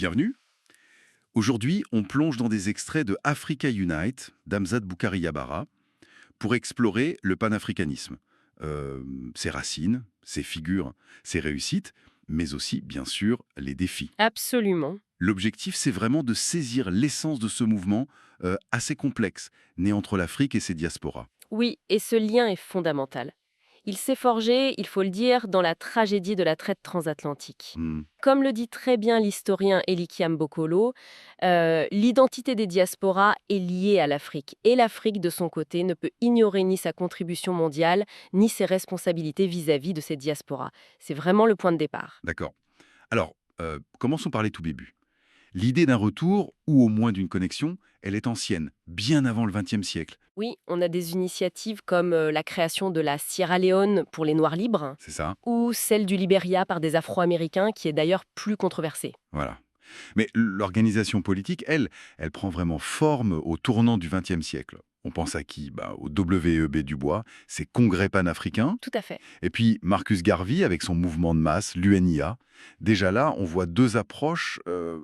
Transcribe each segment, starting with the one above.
Bienvenue. Aujourd'hui, on plonge dans des extraits de Africa Unite d'Amzad Boukari Yabara pour explorer le panafricanisme, euh, ses racines, ses figures, ses réussites, mais aussi, bien sûr, les défis. Absolument. L'objectif, c'est vraiment de saisir l'essence de ce mouvement assez complexe, né entre l'Afrique et ses diasporas. Oui, et ce lien est fondamental. Il s'est forgé, il faut le dire, dans la tragédie de la traite transatlantique. Hmm, Comme le dit très bien l'historien Elikiam Bokolo, l'identité des diasporas est liée à l'Afrique. Et l'Afrique, de son côté, ne peut ignorer ni sa contribution mondiale, ni ses responsabilités vis-à-vis de ces diasporas. C'est vraiment le point de départ. d'accord. Alors, commençons par les tout débuts. L'idée d'un retour, ou au moins d'une connexion, elle est ancienne, bien avant le XXe siècle. Oui, on a des initiatives comme la création de la Sierra Leone pour les Noirs libres, C'est ça? ou celle du Liberia par des Afro-Américains, qui est d'ailleurs plus controversée. Voilà. Mais l'organisation politique, elle prend vraiment forme au tournant du XXe siècle. On pense à qui? Au WEB Dubois, ses congrès panafricains, Tout à fait. et puis Marcus Garvey avec son mouvement de masse, l'UNIA. Déjà là, on voit deux approches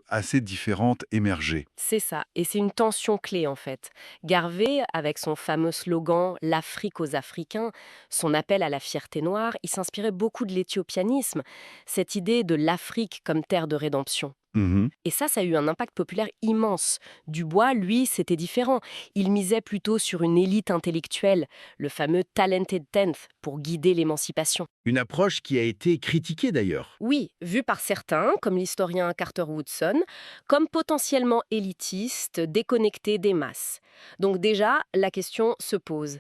assez différentes émerger. C'est ça, et c'est une tension clé en fait. Garvey, avec son fameux slogan «L'Afrique aux Africains», son appel à la fierté noire, il s'inspirait beaucoup de l'éthiopianisme, cette idée de l'Afrique comme terre de rédemption. Mhm. Et ça a eu un impact populaire immense. Dubois, lui, c'était différent. Il misait plutôt sur une élite intellectuelle, le fameux Talented Tenth, pour guider l'émancipation. Une approche qui a été critiquée d'ailleurs. Oui, vu par certains, comme l'historien Carter Woodson, comme potentiellement élitiste, déconnecté des masses. Donc déjà, la question se pose.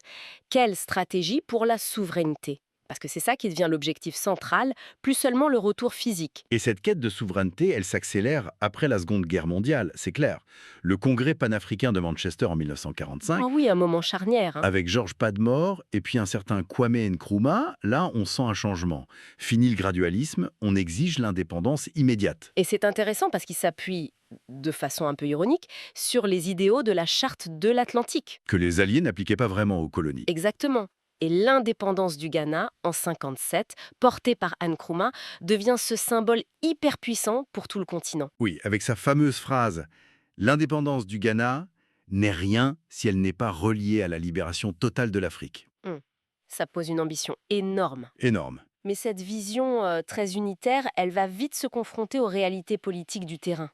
Quelle stratégie pour la souveraineté? Parce que c'est ça qui devient l'objectif central, plus seulement le retour physique. Et cette quête de souveraineté, elle s'accélère après la Seconde Guerre mondiale, c'est clair. Le Congrès panafricain de Manchester en Ah 1945, oui, un moment charnière, hein. avec Georges Padmore et puis un certain Kwame Nkrumah, là, on sent un changement. Fini le gradualisme, on exige l'indépendance immédiate. Et c'est intéressant parce qu'il s'appuie, de façon un peu ironique, sur les idéaux de la charte de l'Atlantique. Que les Alliés n'appliquaient pas vraiment aux colonies. Exactement. Et l'indépendance du Ghana, en 57, portée par Nkrumah, devient ce symbole hyper puissant pour tout le continent. Oui, avec sa fameuse phrase «L'indépendance du Ghana n'est rien si elle n'est pas reliée à la libération totale de l'Afrique». Hmm. Ça pose une ambition énorme. Énorme. Mais cette vision très unitaire, elle va vite se confronter aux réalités politiques du terrain.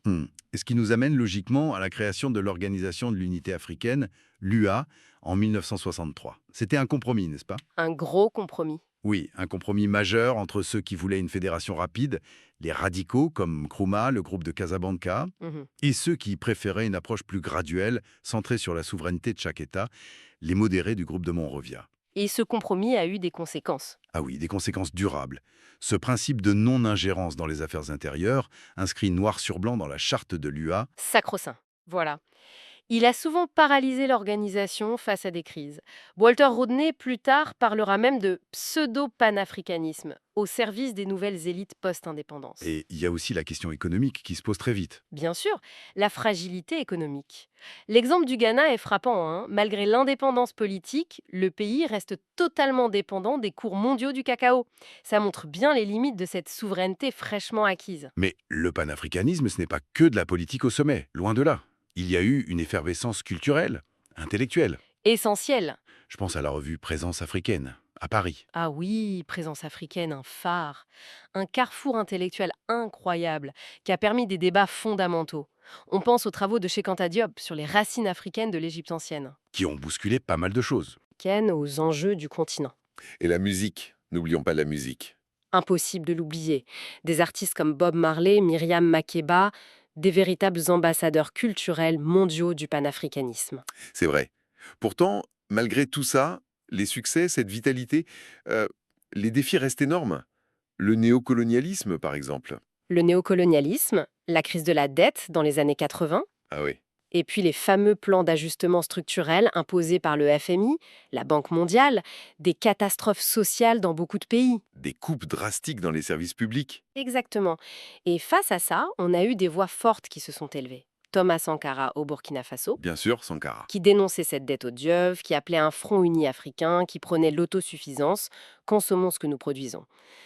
Et ce qui nous amène logiquement à la création de l'Organisation de l'Unité africaine, l'UA, en 1963. C'était un compromis, n'est-ce pas? Un gros compromis. Oui, un compromis majeur entre ceux qui voulaient une fédération rapide, les radicaux comme Nkrumah, le groupe de Casablanca, Mhm. et ceux qui préféraient une approche plus graduelle, centrée sur la souveraineté de chaque État, les modérés du groupe de Monrovia. Et ce compromis a eu des conséquences. Ah oui, des conséquences durables. Ce principe de non-ingérence dans les affaires intérieures, inscrit noir sur blanc dans la charte de l'UA, Sacro-saint. Voilà. Il a souvent paralysé l'organisation face à des crises. Walter Rodney, plus tard, parlera même de pseudo-panafricanisme, au service des nouvelles élites post-indépendance. et il y a aussi la question économique qui se pose très vite. Bien sûr, la fragilité économique. L'exemple du Ghana est frappant, hein. Malgré l'indépendance politique, le pays reste totalement dépendant des cours mondiaux du cacao. Ça montre bien les limites de cette souveraineté fraîchement acquise. Mais le panafricanisme, ce n'est pas que de la politique au sommet, loin de là. Il y a eu une effervescence culturelle, intellectuelle. Essentiel. Je pense à la revue Présence africaine, à Paris. Ah oui, présence africaine, un phare, un carrefour intellectuel incroyable qui a permis des débats fondamentaux. On pense aux travaux de Cheikh Anta Diop sur les racines africaines de l'Égypte ancienne, Qui ont bousculé pas mal de choses. Ken aux enjeux du continent. Et la musique, n'oublions pas la musique. Impossible de l'oublier. Des artistes comme Bob Marley, Myriam Makeba, des véritables ambassadeurs culturels mondiaux du panafricanisme. C'est vrai. Pourtant, malgré tout ça, les succès, cette vitalité, euh, les défis restent énormes. Le néocolonialisme, par exemple. Le néocolonialisme, la crise de la dette dans les années 80, Ah oui. et puis les fameux plans d'ajustement structurel imposés par le FMI, la Banque mondiale, des catastrophes sociales dans beaucoup de pays. Des coupes drastiques dans les services publics. Exactement. Et face à ça, on a eu des voix fortes qui se sont élevées. Thomas Sankara au Burkina Faso, Bien sûr, Sankara. qui dénonçait cette dette odieuse, qui appelait un front uni africain, qui prenait l'autosuffisance, consommons ce que nous produisons.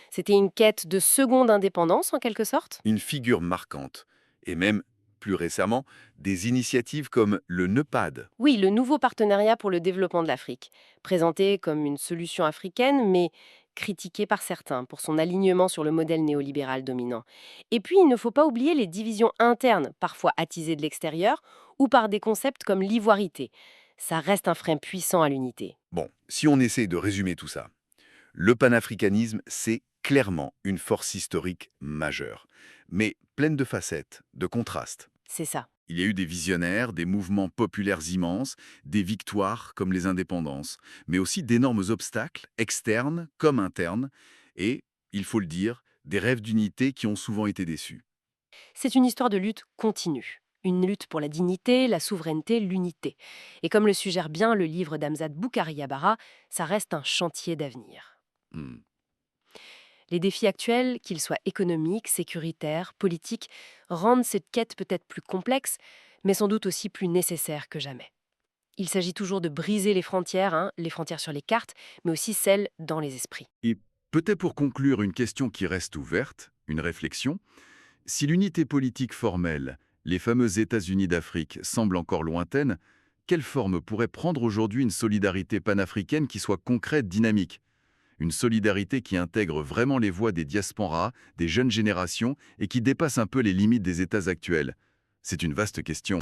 C'était une quête de seconde indépendance en quelque sorte. Une figure marquante, Et même, plus récemment, des initiatives comme le NEPAD. Oui, le nouveau partenariat pour le développement de l'Afrique, présenté comme une solution africaine, mais critiqué par certains pour son alignement sur le modèle néolibéral dominant. Et puis, il ne faut pas oublier les divisions internes, parfois attisées de l'extérieur, ou par des concepts comme l'ivoirité. Ça reste un frein puissant à l'unité. Bon, si on essaye de résumer tout ça, le panafricanisme, c'est clairement une force historique majeure, mais pleine de facettes, de contrastes. C'est ça. Il y a eu des visionnaires, des mouvements populaires immenses, des victoires comme les indépendances, mais aussi d'énormes obstacles, externes comme internes, et, il faut le dire, des rêves d'unité qui ont souvent été déçus. C'est une histoire de lutte continue. Une lutte pour la dignité, la souveraineté, l'unité. Et comme le suggère bien le livre d'Amzat Boukari Yabara, ça reste un chantier d'avenir. Hmm. Les défis actuels, qu'ils soient économiques, sécuritaires, politiques, rendent cette quête peut-être plus complexe, mais sans doute aussi plus nécessaire que jamais. Il s'agit toujours de briser les frontières sur les cartes, mais aussi celles dans les esprits. Et peut-être pour conclure une question qui reste ouverte, une réflexion, si l'unité politique formelle, les fameux États-Unis d'Afrique, semble encore lointaine, quelle forme pourrait prendre aujourd'hui une solidarité panafricaine qui soit concrète, dynamique? Une solidarité qui intègre vraiment les voix des diasporas, des jeunes générations et qui dépasse un peu les limites des États actuels? C'est une vaste question.